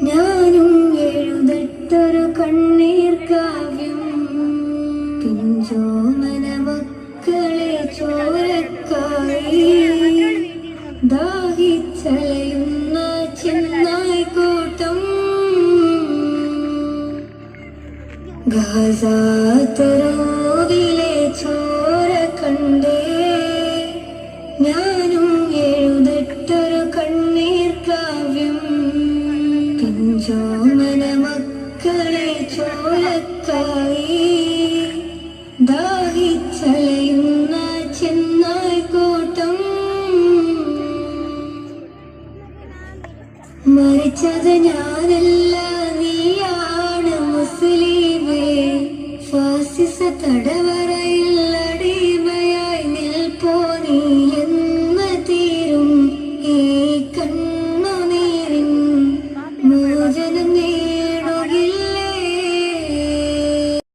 ഞാനും എഴുതട്ടൊരു കണ്ണീർ കാവ്യം പിഞ്ചോമന മക്കളെ ചോരക്കായി ദാഹിച്ചലയുന്ന ചെന്നായി കൂട്ടം ഗാസാത്തറോവിലെ ചോര കണ്ടേ ഞാനും എഴുതട്ടൊരു കണ്ണീർ കാവ്യം പിഞ്ചോമന മക്കളെ ചോരക്കായി ദാഹിച്ചലയുന്ന ചെന്നായി കൂട്ടം മരിച്ചത് ഞാനല്ല